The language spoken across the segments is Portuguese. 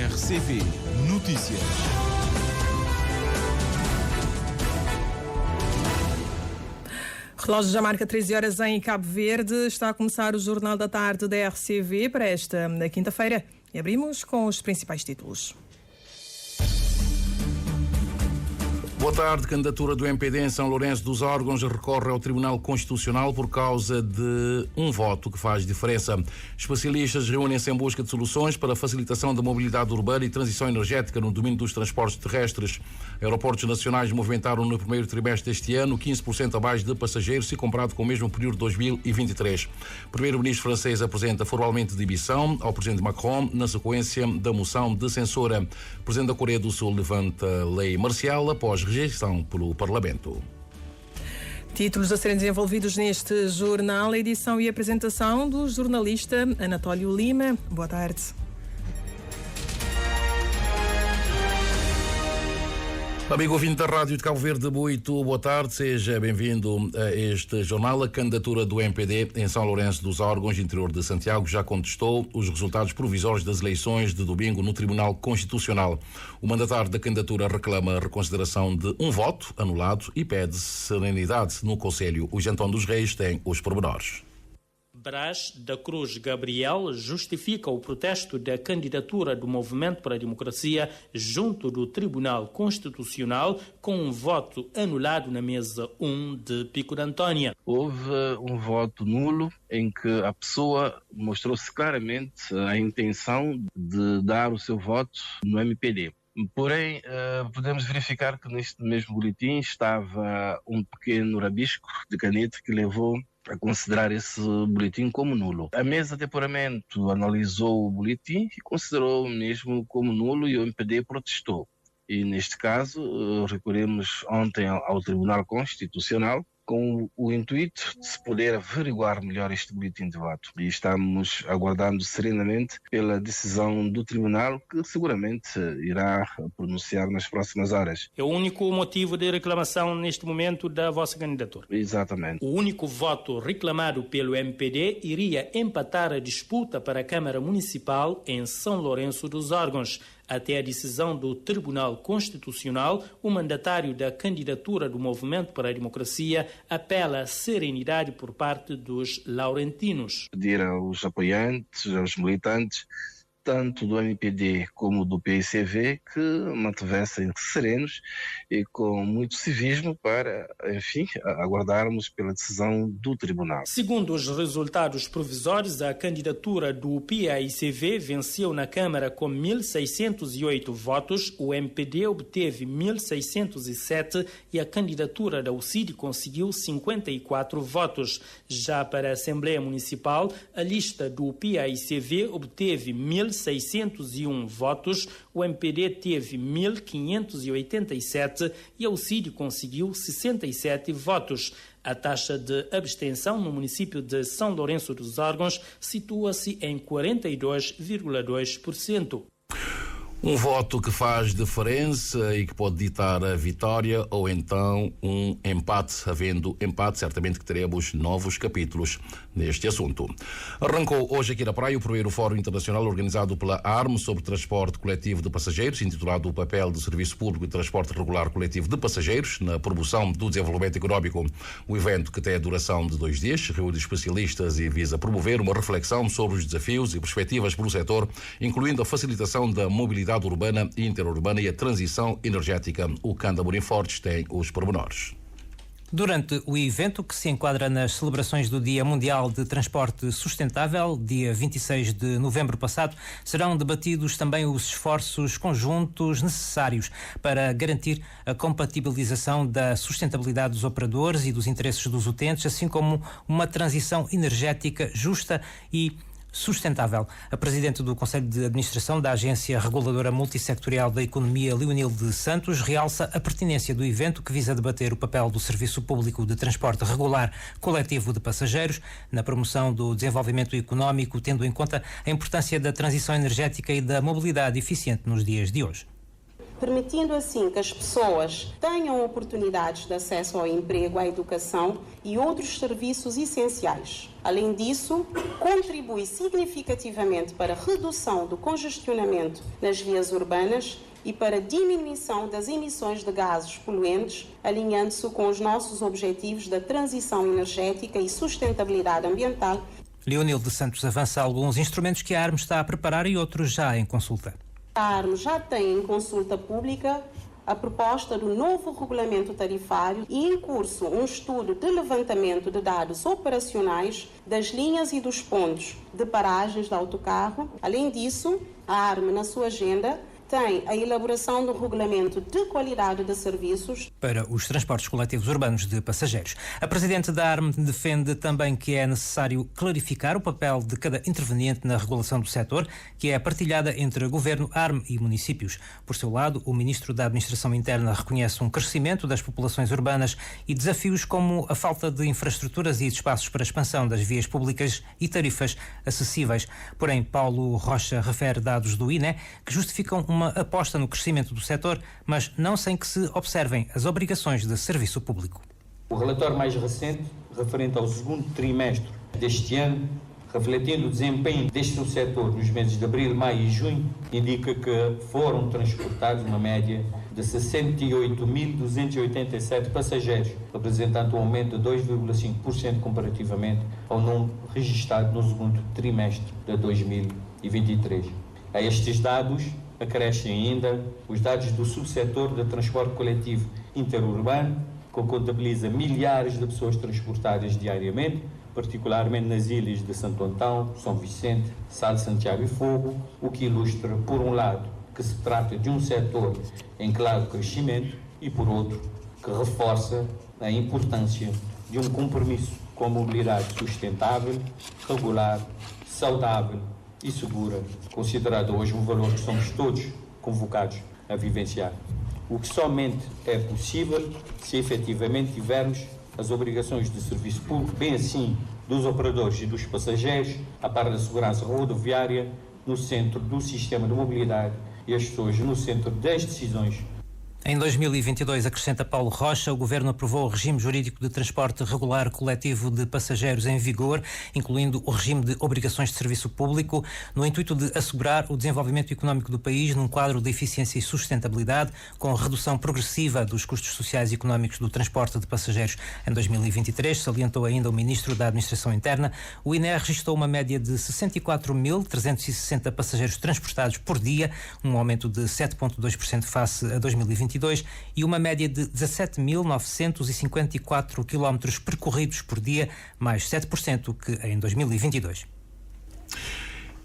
RCV Notícias. Relógio já marca 13 horas em Cabo Verde. Está a começar o Jornal da Tarde da RCV para esta quinta-feira. E abrimos com os principais títulos. Boa tarde. Candidatura do MPD em São Lourenço dos Órgãos recorre ao Tribunal Constitucional por causa de um voto que faz diferença. Especialistas reúnem-se em busca de soluções para a facilitação da mobilidade urbana e transição energética no domínio dos transportes terrestres. Aeroportos nacionais movimentaram no primeiro trimestre deste ano 15% abaixo de passageiros se comparado com o mesmo período de 2023. O primeiro-ministro francês apresenta formalmente demissão ao presidente Macron na sequência da moção de censura. O presidente da Coreia do Sul levanta lei marcial após rejeição pelo Parlamento. Títulos a serem desenvolvidos neste jornal, a edição e apresentação do jornalista Anatólio Lima. Boa tarde. Amigo ouvinte da Rádio de Cabo Verde, muito boa tarde, seja bem-vindo a este jornal. A candidatura do MPD em São Lourenço dos Órgãos, interior de Santiago, já contestou os resultados provisórios das eleições de domingo no Tribunal Constitucional. O mandatário da candidatura reclama a reconsideração de um voto anulado e pede serenidade no Conselho. O Jantão dos Reis tem os pormenores. Brás da Cruz Gabriel justifica o protesto da candidatura do Movimento para a Democracia junto do Tribunal Constitucional com um voto anulado na mesa 1 de Pico de Antônia. Houve um voto nulo em que a pessoa mostrou-se claramente a intenção de dar o seu voto no MPD. Porém, podemos verificar que neste mesmo boletim estava um pequeno rabisco de caneta que levou a considerar esse boletim como nulo. A mesa de apuramento analisou o boletim e considerou mesmo como nulo e o MPD protestou. E neste caso, recorremos ontem ao Tribunal Constitucional com o intuito de se poder averiguar melhor este boletim de voto. E estamos aguardando serenamente pela decisão do Tribunal, que seguramente irá pronunciar nas próximas horas. É o único motivo de reclamação neste momento da vossa candidatura? Exatamente. O único voto reclamado pelo MPD iria empatar a disputa para a Câmara Municipal em São Lourenço dos Órgãos. Até a decisão do Tribunal Constitucional, o mandatário da candidatura do Movimento para a Democracia apela à serenidade por parte dos laurentinos. Pedir aos apoiantes, aos militantes, tanto do MPD como do PICV, que mantivessem serenos e com muito civismo para, enfim, aguardarmos pela decisão do Tribunal. Segundo os resultados provisórios, a candidatura do PAICV venceu na Câmara com 1.608 votos, o MPD obteve 1.607 e a candidatura da UCID conseguiu 54 votos. Já para a Assembleia Municipal, a lista do PAICV obteve 1.601 votos, o MPD teve 1.587 e a UCID conseguiu 67 votos. A taxa de abstenção no município de São Lourenço dos Órgãos situa-se em 42,2%. Um voto que faz diferença e que pode ditar a vitória ou então um empate. Havendo empate, certamente que teremos novos capítulos neste assunto. Arrancou hoje aqui na Praia o primeiro Fórum Internacional organizado pela ARM sobre transporte coletivo de passageiros, intitulado O Papel do Serviço Público e Transporte Regular Coletivo de Passageiros na Promoção do Desenvolvimento Económico. O evento, que tem a duração de 2 dias, reúne especialistas e visa promover uma reflexão sobre os desafios e perspectivas pelo setor, incluindo a facilitação da mobilidade urbana e interurbana e a transição energética. O Canda Amorim Fortes tem os pormenores. Durante o evento, que se enquadra nas celebrações do Dia Mundial de Transporte Sustentável, dia 26 de novembro passado, serão debatidos também os esforços conjuntos necessários para garantir a compatibilização da sustentabilidade dos operadores e dos interesses dos utentes, assim como uma transição energética justa e sustentável. A presidente do Conselho de Administração da Agência Reguladora Multissectorial da Economia, Leonilde Santos, realça a pertinência do evento, que visa debater o papel do Serviço Público de Transporte Regular Coletivo de Passageiros na promoção do desenvolvimento económico, tendo em conta a importância da transição energética e da mobilidade eficiente nos dias de hoje. permitindo assim que as pessoas tenham oportunidades de acesso ao emprego, à educação e outros serviços essenciais. Além disso, contribui significativamente para a redução do congestionamento nas vias urbanas e para a diminuição das emissões de gases poluentes, alinhando-se com os nossos objetivos da transição energética e sustentabilidade ambiental. Leonil de Santos avança alguns instrumentos que a ARME está a preparar e outros já em consulta. A ARME já tem em consulta pública a proposta do novo regulamento tarifário e em curso um estudo de levantamento de dados operacionais das linhas e dos pontos de paragens de autocarro. Além disso, a ARME, na sua agenda, tem a elaboração do regulamento de qualidade de serviços para os transportes coletivos urbanos de passageiros. A presidente da ARME defende também que é necessário clarificar o papel de cada interveniente na regulação do setor, que é partilhada entre governo, ARME e municípios. Por seu lado, o ministro da Administração Interna reconhece um crescimento das populações urbanas e desafios como a falta de infraestruturas e de espaços para a expansão das vias públicas e tarifas acessíveis. Porém, Paulo Rocha refere dados do INE que justificam uma aposta no crescimento do setor, mas não sem que se observem as obrigações de serviço público. O relatório mais recente, referente ao segundo trimestre deste ano, refletindo o desempenho deste setor nos meses de abril, maio e junho, indica que foram transportados uma média de 68.287 passageiros, representando um aumento de 2,5% comparativamente ao número registrado no segundo trimestre de 2023. A estes dados acrescem ainda os dados do subsetor de transporte coletivo interurbano, que contabiliza milhares de pessoas transportadas diariamente, particularmente nas ilhas de Santo Antão, São Vicente, Sal, Santiago e Fogo, o que ilustra, por um lado, que se trata de um setor em claro crescimento e, por outro, que reforça a importância de um compromisso com a mobilidade sustentável, regular, saudável e segura, considerado hoje um valor que somos todos convocados a vivenciar. O que somente é possível se efetivamente tivermos as obrigações de serviço público, bem assim dos operadores e dos passageiros, a par da segurança rodoviária, no centro do sistema de mobilidade e as pessoas no centro das decisões. Em 2022, acrescenta Paulo Rocha, o Governo aprovou o regime jurídico de transporte regular coletivo de passageiros em vigor, incluindo o regime de obrigações de serviço público, no intuito de assegurar o desenvolvimento económico do país num quadro de eficiência e sustentabilidade, com redução progressiva dos custos sociais e económicos do transporte de passageiros. Em 2023, salientou ainda o Ministro da Administração Interna, o INE registrou uma média de 64.360 passageiros transportados por dia, um aumento de 7,2% face a 2022, e uma média de 17.954 quilómetros percorridos por dia, mais 7% que em 2022.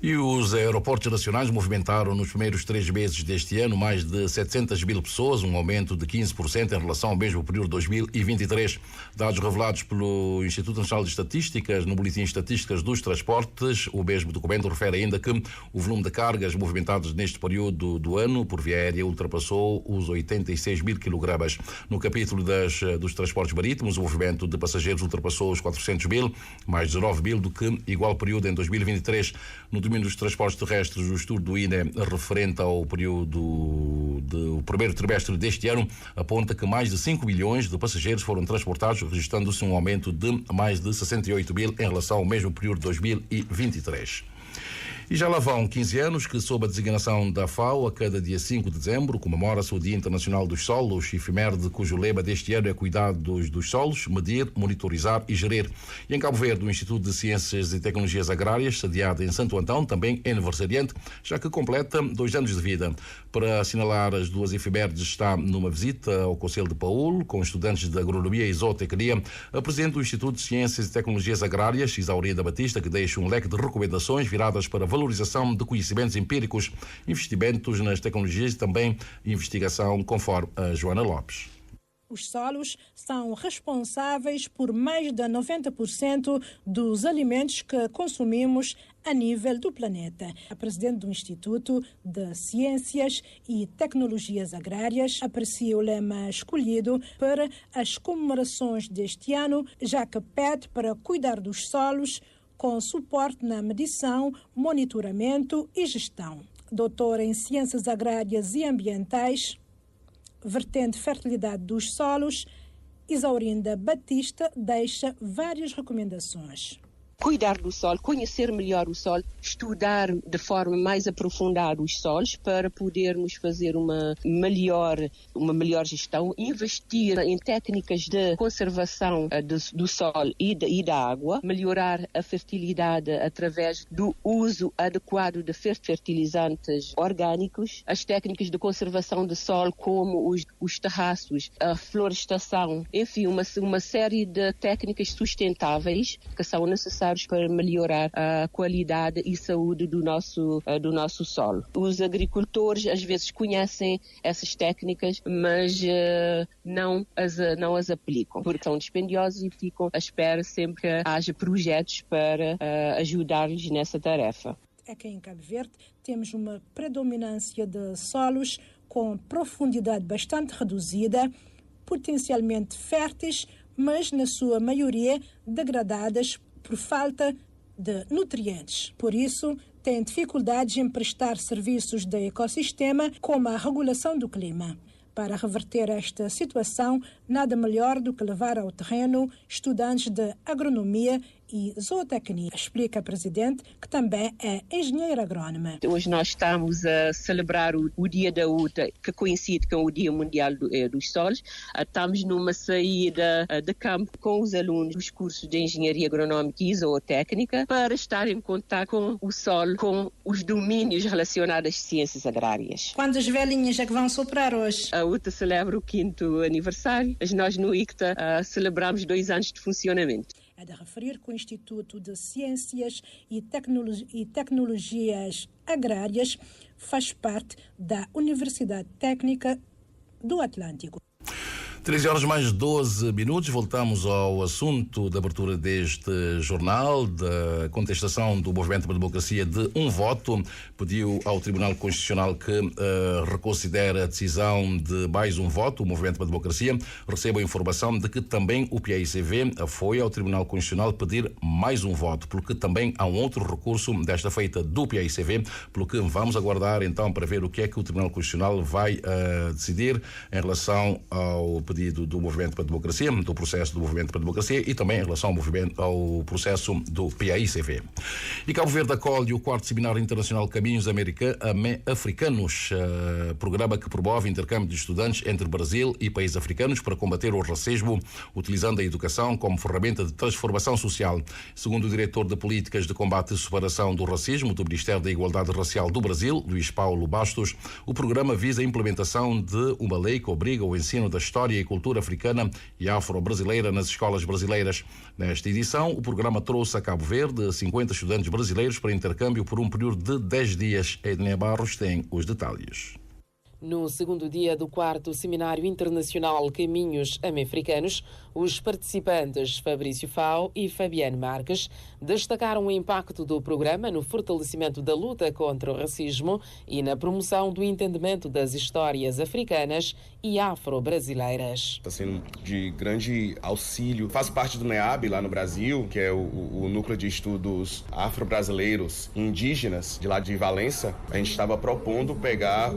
E os aeroportos nacionais movimentaram nos primeiros 3 meses deste ano mais de 700 mil pessoas, um aumento de 15% em relação ao mesmo período de 2023. Dados revelados pelo Instituto Nacional de Estatísticas no Boletim de Estatísticas dos Transportes, o mesmo documento refere ainda que o volume de cargas movimentadas neste período do ano por via aérea ultrapassou os 86 mil quilogramas. No capítulo dos transportes marítimos, o movimento de passageiros ultrapassou os 400 mil, mais 19 mil do que igual período em 2023. No domínio dos transportes terrestres, o estudo do INE referente ao período do primeiro trimestre deste ano aponta que mais de 5 milhões de passageiros foram transportados, registrando-se um aumento de mais de 68 mil em relação ao mesmo período de 2023. E já lá vão 15 anos que, sob a designação da FAO, a cada dia 5 de dezembro, comemora-se o Dia Internacional dos Solos, efeméride cujo lema deste ano é cuidados dos solos, medir, monitorizar e gerir. E em Cabo Verde, o Instituto de Ciências e Tecnologias Agrárias, sediado em Santo Antão, também é aniversariante, já que completa 2 anos de vida. Para assinalar as duas efemérides, está numa visita ao Conselho de Paúl, com estudantes de Agronomia e Zootecnia, a presidente do Instituto de Ciências e Tecnologias Agrárias, Isaurida Batista, que deixa um leque de recomendações viradas para valorização de conhecimentos empíricos, investimentos nas tecnologias e também investigação, conforme a Joana Lopes. Os solos são responsáveis por mais de 90% dos alimentos que consumimos a nível do planeta. A presidente do Instituto de Ciências e Tecnologias Agrárias aprecia o lema escolhido para as comemorações deste ano, já que pede para cuidar dos solos com suporte na medição, monitoramento e gestão. doutora em Ciências Agrárias e Ambientais, vertente Fertilidade dos Solos, Isaurinda Batista deixa várias recomendações. Cuidar do solo, conhecer melhor o solo, estudar de forma mais aprofundada os solos para podermos fazer uma melhor gestão, investir em técnicas de conservação do solo e da água, melhorar a fertilidade através do uso adequado de fertilizantes orgânicos, as técnicas de conservação do solo como os terraços, a florestação, enfim, uma série de técnicas sustentáveis que são necessárias para melhorar a qualidade e saúde do nosso solo. Os agricultores às vezes conhecem essas técnicas, mas não as aplicam, porque são dispendiosas e ficam à espera sempre que haja projetos para ajudar-lhes nessa tarefa. Aqui em Cabo Verde temos uma predominância de solos com profundidade bastante reduzida, potencialmente férteis, mas na sua maioria degradadas por falta de nutrientes. Por isso, têm dificuldades em prestar serviços de ecossistema, como a regulação do clima. Para reverter esta situação, nada melhor do que levar ao terreno estudantes de agronomia e zootecnia, explica a presidente, que também é engenheira agrónoma. Hoje nós estamos a celebrar o Dia da Uta, que coincide com o Dia Mundial dos Solos. Estamos numa saída de campo com os alunos dos cursos de Engenharia Agronómica e Zootécnica para estar em contato com o solo, com os domínios relacionados às ciências agrárias. Quantas velhinhas é que vão soprar hoje? A UTA celebra o 5º aniversário, mas nós no ICTA celebramos 2 anos de funcionamento. É de referir que o Instituto de Ciências e Tecnologias Agrárias faz parte da Universidade Técnica do Atlântico. 13h mais 12. Voltamos ao assunto da abertura deste jornal, da contestação do Movimento para a Democracia de um voto. Pediu ao Tribunal Constitucional que reconsidere a decisão de mais um voto. O Movimento para a Democracia recebe a informação de que também o PAICV foi ao Tribunal Constitucional pedir mais um voto, porque também há um outro recurso desta feita do PAICV, pelo que vamos aguardar então para ver o que é que o Tribunal Constitucional vai decidir em relação ao pedido do Movimento para a Democracia, do processo do Movimento para a Democracia e também em relação ao processo do PAICV. E Cabo Verde acolhe o 4º Seminário Internacional Caminhos Africanos, programa que promove intercâmbio de estudantes entre Brasil e países africanos para combater o racismo, utilizando a educação como ferramenta de transformação social. Segundo o diretor de Políticas de Combate e Superação do Racismo do Ministério da Igualdade Racial do Brasil, Luís Paulo Bastos, o programa visa a implementação de uma lei que obriga o ensino da história e cultura africana e afro-brasileira nas escolas brasileiras. Nesta edição, o programa trouxe a Cabo Verde 50 estudantes brasileiros para intercâmbio por um período de 10 dias. Edna Barros tem os detalhes. No segundo dia do 4º Seminário Internacional Caminhos Africanos, os participantes Fabrício Fau e Fabiano Marques destacaram o impacto do programa no fortalecimento da luta contra o racismo e na promoção do entendimento das histórias africanas e afro-brasileiras. Está sendo de grande auxílio. Faço parte do NEAB lá no Brasil, que é o Núcleo de Estudos Afro-Brasileiros e Indígenas de lá de Valença. A gente estava propondo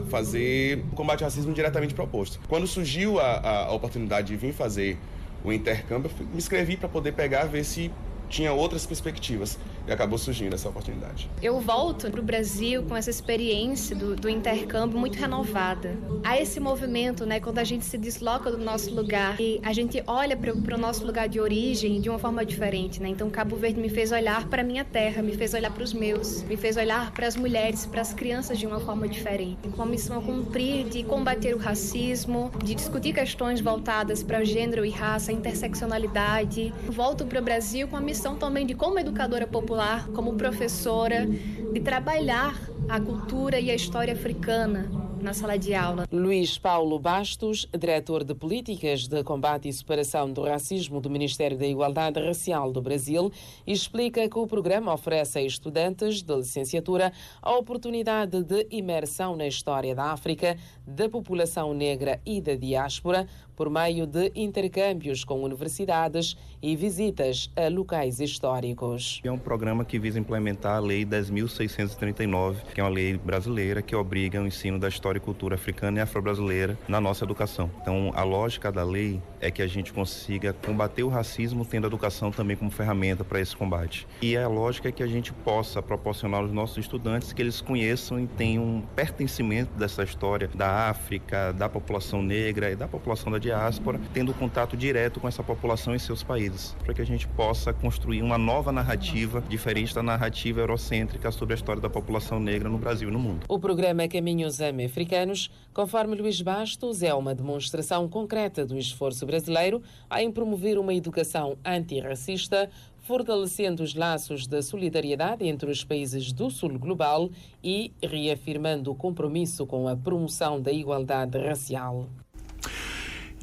fazer o combate ao racismo diretamente proposto. Quando surgiu a oportunidade de vir fazer o intercâmbio, eu me inscrevi para poder ver se tinha outras perspectivas. E acabou surgindo essa oportunidade. Eu volto para o Brasil com essa experiência do intercâmbio muito renovada. Há esse movimento, quando a gente se desloca do nosso lugar e a gente olha para o nosso lugar de origem de uma forma diferente. Então, Cabo Verde me fez olhar para a minha terra, me fez olhar para os meus, me fez olhar para as mulheres, para as crianças de uma forma diferente. Com a missão a cumprir de combater o racismo, de discutir questões voltadas para gênero e raça, interseccionalidade. Volto para o Brasil com a missão também de, como educadora popular, como professora, de trabalhar a cultura e a história africana na sala de aula. Luís Paulo Bastos, diretor de Políticas de Combate e Superação do Racismo do Ministério da Igualdade Racial do Brasil, explica que o programa oferece a estudantes de licenciatura a oportunidade de imersão na história da África, da população negra e da diáspora, por meio de intercâmbios com universidades e visitas a locais históricos. É um programa que visa implementar a Lei 10.639, que é uma lei brasileira que obriga o ensino da história e cultura africana e afro-brasileira na nossa educação. Então, a lógica da lei é que a gente consiga combater o racismo tendo a educação também como ferramenta para esse combate. E a lógica é que a gente possa proporcionar aos nossos estudantes que eles conheçam e tenham um pertencimento dessa história da África, da população negra e da população da diáspora, tendo contato direto com essa população em seus países, para que a gente possa construir uma nova narrativa, diferente da narrativa eurocêntrica sobre a história da população negra no Brasil e no mundo. O programa Caminhos Africanos, conforme Luís Bastos, é uma demonstração concreta do esforço brasileiro em promover uma educação antirracista, fortalecendo os laços da solidariedade entre os países do Sul global e reafirmando o compromisso com a promoção da igualdade racial.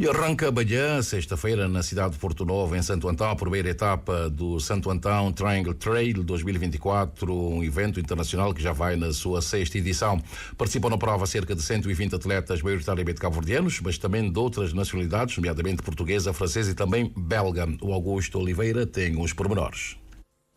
E arranca amanhã, sexta-feira, na cidade de Porto Novo, em Santo Antão, a primeira etapa do Santo Antão Triangle Trail 2024, um evento internacional que já vai na sua 6ª edição. Participam na prova cerca de 120 atletas, maioritariamente cabo-verdianos, mas também de outras nacionalidades, nomeadamente portuguesa, francesa e também belga. O Augusto Oliveira tem os pormenores.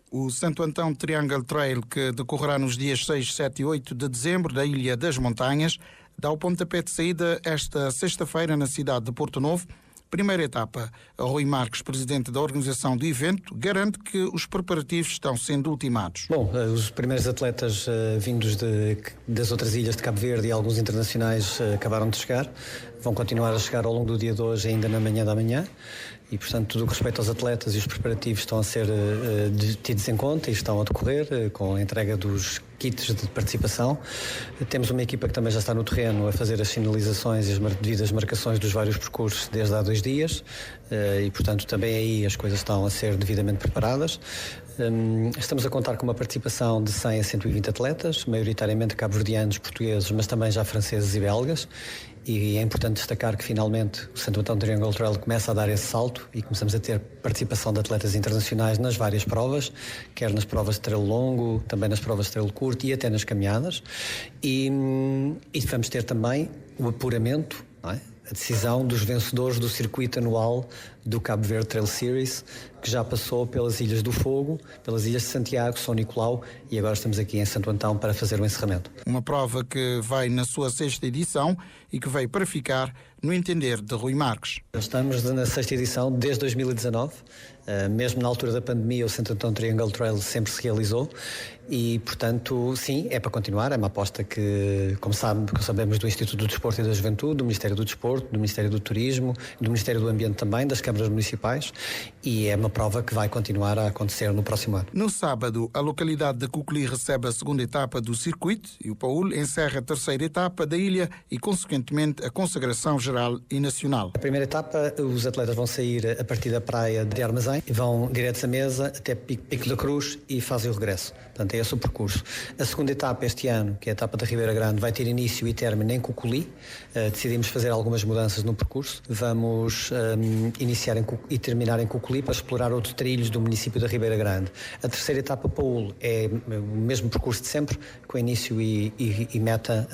O Santo Antão Triangle Trail, que decorrerá nos dias 6, 7 e 8 de dezembro da Ilha das Montanhas, dá o pontapé de saída esta sexta-feira na cidade de Porto Novo. Primeira etapa. Rui Marques, presidente da organização do evento, garante que os preparativos estão sendo ultimados. Bom, os primeiros atletas vindos das outras ilhas de Cabo Verde e alguns internacionais acabaram de chegar. Vão continuar a chegar ao longo do dia de hoje, ainda na manhã da manhã. E, portanto, tudo o que respeita aos atletas e os preparativos estão a ser tidos em conta e estão a decorrer com a entrega dos kits de participação. Temos uma equipa que também já está no terreno a fazer as sinalizações e as devidas marcações dos vários percursos desde há 2 dias e, portanto, também aí as coisas estão a ser devidamente preparadas. Estamos a contar com uma participação de 100 a 120 atletas, maioritariamente cabo-verdianos, portugueses, mas também já franceses e belgas. E é importante destacar que finalmente o Santo Antão Triangle Trail começa a dar esse salto e começamos a ter participação de atletas internacionais nas várias provas, quer nas provas de trail longo, também nas provas de trail curto e até nas caminhadas. E vamos ter também o apuramento, não é? A decisão dos vencedores do circuito anual do Cabo Verde Trail Series, que já passou pelas Ilhas do Fogo, pelas Ilhas de Santiago, São Nicolau e agora estamos aqui em Santo Antão para fazer o encerramento. Uma prova que vai na sua 6ª edição e que veio para ficar, no entender de Rui Marques. Estamos na 6ª edição desde 2019, mesmo na altura da pandemia o Santo Antão Triangle Trail sempre se realizou e, portanto, sim, é para continuar, é uma aposta que, como sabemos, do Instituto do Desporto e da Juventude, do Ministério do Desporto, do Ministério do Turismo, do Ministério do Ambiente também, das câmaras municipais e é uma prova que vai continuar a acontecer no próximo ano. No sábado, a localidade de Cuculi recebe a 2ª etapa do circuito e o Paul encerra a 3ª etapa da ilha e, consequentemente, a consagração geral e nacional. A primeira etapa, os atletas vão sair a partir da praia de Armazém, vão diretos à mesa até Pico da Cruz e fazem o regresso. Portanto, é esse o percurso. A 2ª etapa este ano, que é a etapa da Ribeira Grande, vai ter início e término em Cuculi. Decidimos fazer algumas mudanças no percurso. Vamos iniciar e terminar em Cuculi para explorar outros trilhos do município da Ribeira Grande. A 3ª etapa, Paul, é o mesmo percurso de sempre, com início e meta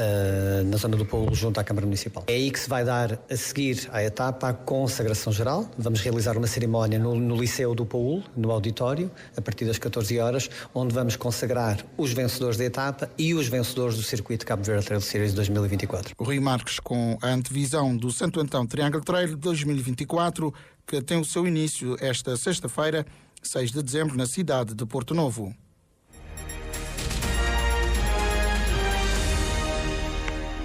na zona do Paul, junto à Câmara Municipal. É aí que se vai dar, a seguir à etapa, a consagração geral. Vamos realizar uma cerimónia no Liceu do Paul, no auditório, a partir das 14 horas, onde vamos consagrar os vencedores da etapa e os vencedores do circuito Cabo Verde Trail Series 2024. O Rui Marques com a antevisão do Santo Antão Triangle Trail 2024, que tem o seu início esta sexta-feira, 6 de dezembro, na cidade de Porto Novo.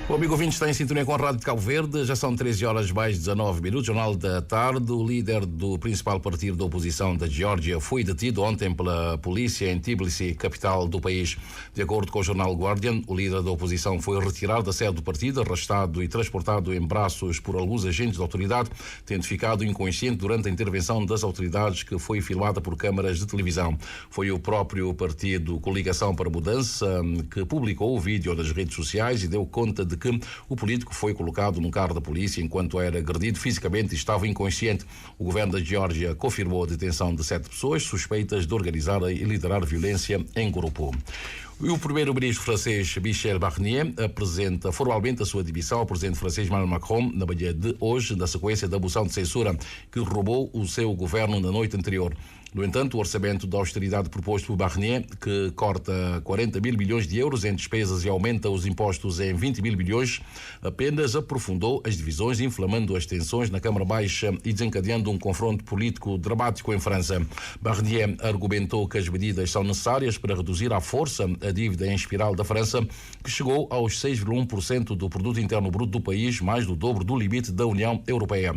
O amigo ouvinte está em sintonia com a Rádio de Cabo Verde. Já são 13 horas mais 19 minutos. Jornal da tarde. O líder do principal partido da oposição da Geórgia foi detido ontem pela polícia em Tbilisi, capital do país. De acordo com o jornal Guardian, o líder da oposição foi retirado da sede do partido, arrastado e transportado em braços por alguns agentes da autoridade, tendo ficado inconsciente durante a intervenção das autoridades, que foi filmada por câmaras de televisão. Foi o próprio partido Coligação para a Mudança que publicou o vídeo nas redes sociais e deu conta de de que o político foi colocado no carro da polícia enquanto era agredido fisicamente e estava inconsciente. O governo da Geórgia confirmou a detenção de 7 pessoas suspeitas de organizar e liderar violência em grupo. E o primeiro-ministro francês Michel Barnier apresenta formalmente a sua demissão ao presidente francês Emmanuel Macron na manhã de hoje, na sequência da moção de censura que roubou o seu governo na noite anterior. No entanto, o orçamento da austeridade proposto por Barnier, que corta 40 mil milhões de euros em despesas e aumenta os impostos em 20 mil milhões, apenas aprofundou as divisões, inflamando as tensões na Câmara Baixa e desencadeando um confronto político dramático em França. Barnier argumentou que as medidas são necessárias para reduzir à força a dívida em espiral da França, que chegou aos 6,1% do produto interno bruto do país, mais do dobro do limite da União Europeia.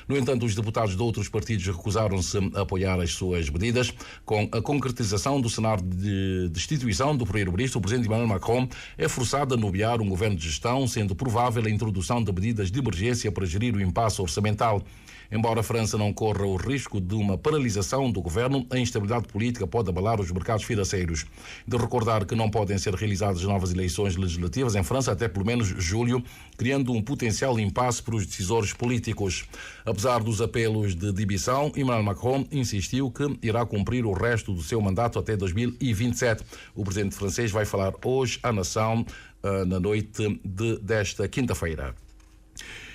No entanto, os deputados de outros partidos recusaram-se a apoiar as suas medidas. Com a concretização do cenário de destituição do primeiro-ministro, o presidente Emmanuel Macron é forçado a nomear um governo de gestão, sendo provável a introdução de medidas de emergência para gerir o impasse orçamental. Embora a França não corra o risco de uma paralisação do governo, a instabilidade política pode abalar os mercados financeiros. De recordar que não podem ser realizadas novas eleições legislativas em França até pelo menos julho, criando um potencial impasse para os decisores políticos. Apesar dos apelos de demissão, Emmanuel Macron insistiu que irá cumprir o resto do seu mandato até 2027. O presidente francês vai falar hoje à nação na noite desta quinta-feira.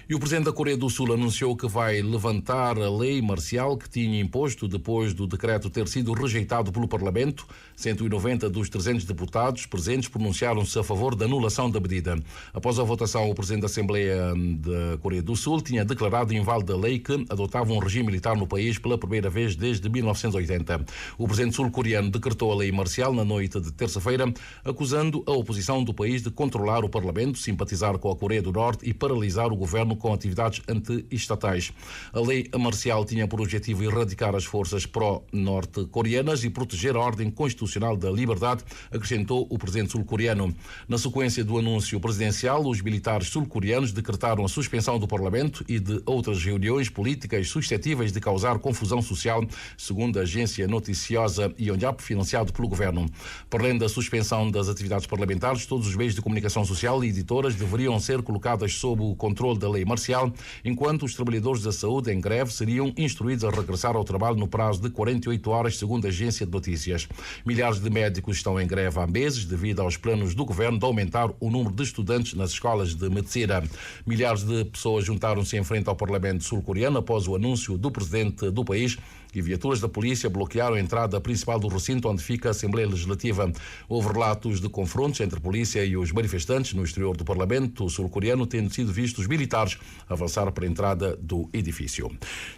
E o presidente da Coreia do Sul anunciou que vai levantar a lei marcial que tinha imposto depois do decreto ter sido rejeitado pelo Parlamento. 190 dos 300 deputados presentes pronunciaram-se a favor da anulação da medida. Após a votação, o presidente da Assembleia da Coreia do Sul tinha declarado inválido a lei que adotava um regime militar no país pela primeira vez desde 1980. O presidente sul-coreano decretou a lei marcial na noite de terça-feira, acusando a oposição do país de controlar o Parlamento, simpatizar com a Coreia do Norte e paralisar o governo com atividades anti-estatais. A lei marcial tinha por objetivo erradicar as forças pró-norte-coreanas e proteger a ordem constitucional da liberdade, acrescentou o presidente sul-coreano. Na sequência do anúncio presidencial, os militares sul-coreanos decretaram a suspensão do Parlamento e de outras reuniões políticas suscetíveis de causar confusão social, segundo a agência noticiosa Yonhap, financiado pelo governo. Para além da suspensão das atividades parlamentares, todos os meios de comunicação social e editoras deveriam ser colocadas sob o controle da lei marcial, enquanto os trabalhadores da saúde em greve seriam instruídos a regressar ao trabalho no prazo de 48 horas, segundo a agência de notícias. Milhares de médicos estão em greve há meses devido aos planos do governo de aumentar o número de estudantes nas escolas de medicina. Milhares de pessoas juntaram-se em frente ao Parlamento sul-coreano após o anúncio do presidente do país e viaturas da polícia bloquearam a entrada principal do recinto onde fica a Assembleia Legislativa. Houve relatos de confrontos entre a polícia e os manifestantes no exterior do Parlamento sul-coreano, tendo sido vistos militares avançar para a entrada do edifício.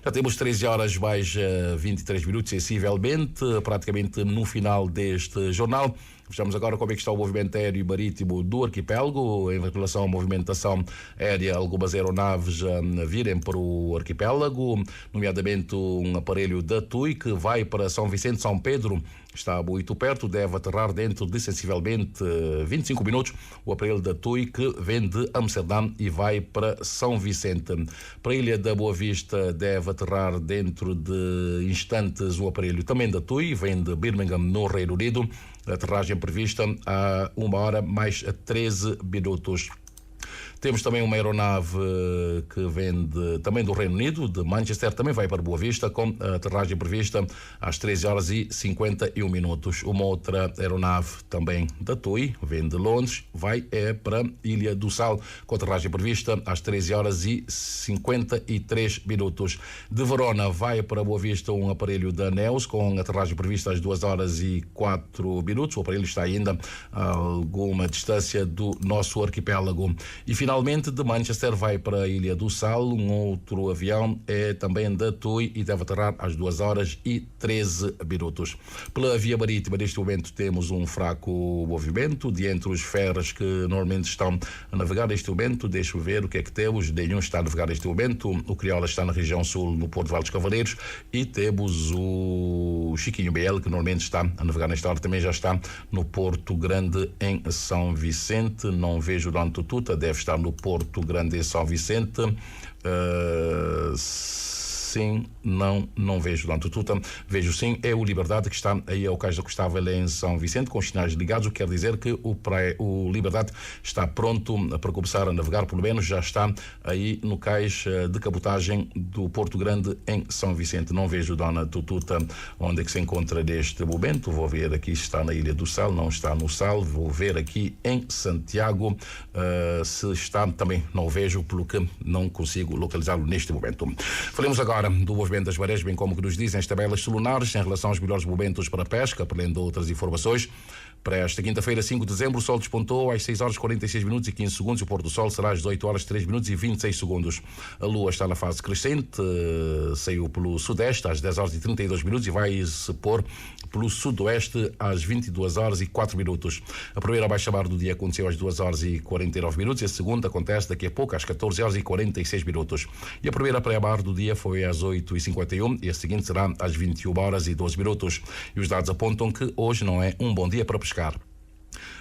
Já temos 13 horas mais 23 minutos, sensivelmente, praticamente no final deste jornal. Vejamos agora como é que está o movimento aéreo e marítimo do arquipélago. Em relação à movimentação aérea, algumas aeronaves a virem para o arquipélago, nomeadamente um aparelho da TUI que vai para São Vicente, São Pedro. Está muito perto, deve aterrar dentro de sensivelmente 25 minutos. O aparelho da TUI que vem de Amsterdã e vai para São Vicente. Para a Ilha da Boa Vista deve aterrar dentro de instantes o aparelho também da TUI, vem de Birmingham, no Reino Unido. A aterragem prevista a 1 hora mais 13 minutos. Temos também uma aeronave que vem também do Reino Unido, de Manchester, também vai para Boa Vista, com a aterragem prevista às 13 horas e 51 minutos. Uma outra aeronave também da TUI, vem de Londres, vai para Ilha do Sal, com a aterragem prevista às 13 horas e 53 minutos. De Verona vai para Boa Vista um aparelho da Neos, com a aterragem prevista às 2 horas e 4 minutos. O aparelho está ainda a alguma distância do nosso arquipélago. E finalmente de Manchester vai para a Ilha do Sal, um outro avião é também da TUI e deve aterrar às 2 horas e 13 minutos. Pela via marítima, neste momento temos um fraco movimento de entre os ferros que normalmente estão a navegar neste momento. Deixa-me ver o que é que temos. Nenhum está a navegar neste momento. O Criolla está na região sul, no Porto de Vale dos Cavaleiros, e temos o Chiquinho BL, que normalmente está a navegar nesta hora, também já está no Porto Grande, em São Vicente. Não vejo o Dona Tututa, deve estar no Porto Grande em São Vicente. sim, não vejo Dona Tututa. Vejo sim, é o Liberdade que está aí ao cais da Costa Velha em São Vicente, com os sinais ligados, o que quer dizer que o Liberdade está pronto para começar a navegar, pelo menos já está aí no cais de cabotagem do Porto Grande em São Vicente. Não vejo Dona Tututa onde é que se encontra neste momento. Vou ver aqui se está na Ilha do Sal, não está no Sal. Vou ver aqui em Santiago se está, também não vejo, pelo que não consigo localizá-lo neste momento. Falemos agora do movimento das marés, bem como que nos dizem as tabelas solunares em relação aos melhores momentos para a pesca, além de outras informações. Para esta quinta-feira, 5 de dezembro, o sol despontou às 6 horas 46 minutos e 15 segundos e o pôr do sol será às 18 horas 3 minutos e 26 segundos. A lua está na fase crescente, saiu pelo sudeste às 10 horas e 32 minutos e vai se pôr pelo sudoeste às 22 horas e 4 minutos. A primeira baixa-mar do dia aconteceu às 2 horas e 49 minutos e a segunda acontece daqui a pouco às 14 horas e 46 minutos. E a primeira praia-mar do dia foi às 8 e 51 e a seguinte será às 21 horas e 12 minutos. E os dados apontam que hoje não é um bom dia para pescar.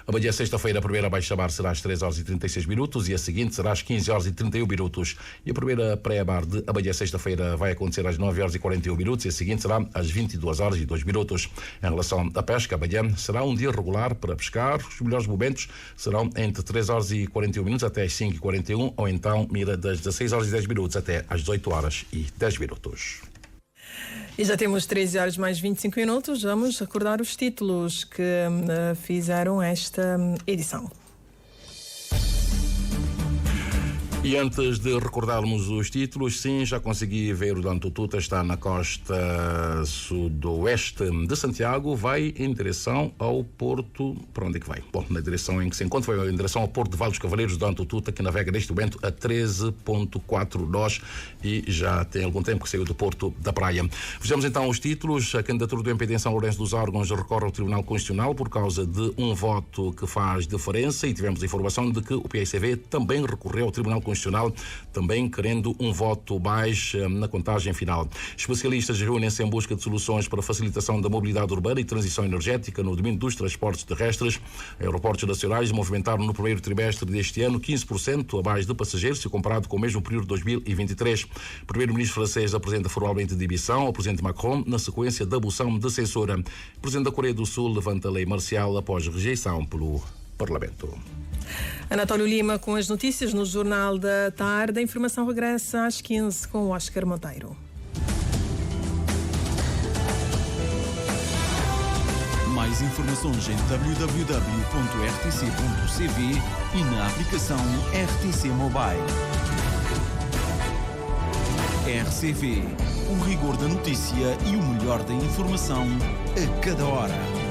Amanhã, sexta-feira, a primeira baixa-mar será às 3 horas e 36 minutos e a seguinte será às 15 horas e 31 minutos. E a primeira praia-mar de amanhã, sexta-feira, vai acontecer às 9 horas e 41 minutos e a seguinte será às 22 horas e 2 minutos. Em relação à pesca, amanhã será um dia regular para pescar. Os melhores momentos serão entre 3 horas e 41 minutos até às 5 e 41 ou então mira das 16 horas e 10 minutos até às 18 horas e 10 minutos. E já temos 13 horas mais 25 minutos. Vamos recordar os títulos que fizeram esta edição. E antes de recordarmos os títulos, sim, já consegui ver o Dona Tututa, está na costa sudoeste de Santiago, vai em direção ao Porto. Para onde é que vai? Bom, na direção em que se encontra, vai em direção ao Porto de Vale dos Cavaleiros. Dona Tututa, que navega neste momento a 13.4 nós e já tem algum tempo que saiu do Porto da Praia. Vejamos então os títulos. A candidatura do MPD em São Lourenço dos Órgãos recorre ao Tribunal Constitucional por causa de um voto que faz diferença e tivemos a informação de que o PICV também recorreu ao Tribunal Constitucional, também querendo um voto mais na contagem final. Especialistas reúnem-se em busca de soluções para a facilitação da mobilidade urbana e transição energética no domínio dos transportes terrestres. Aeroportos nacionais movimentaram no primeiro trimestre deste ano 15% a mais de passageiros, se comparado com o mesmo período de 2023. O primeiro-ministro francês apresenta formalmente demissão ao presidente Macron na sequência da moção de censura. O presidente da Coreia do Sul levanta a lei marcial após rejeição pelo Parlamento. Anatólio Lima com as notícias no Jornal da Tarde. A informação regressa às 15 com o Oscar Monteiro. Mais informações em www.rtc.cv e na aplicação RTC Mobile. RCV, o rigor da notícia e o melhor da informação a cada hora.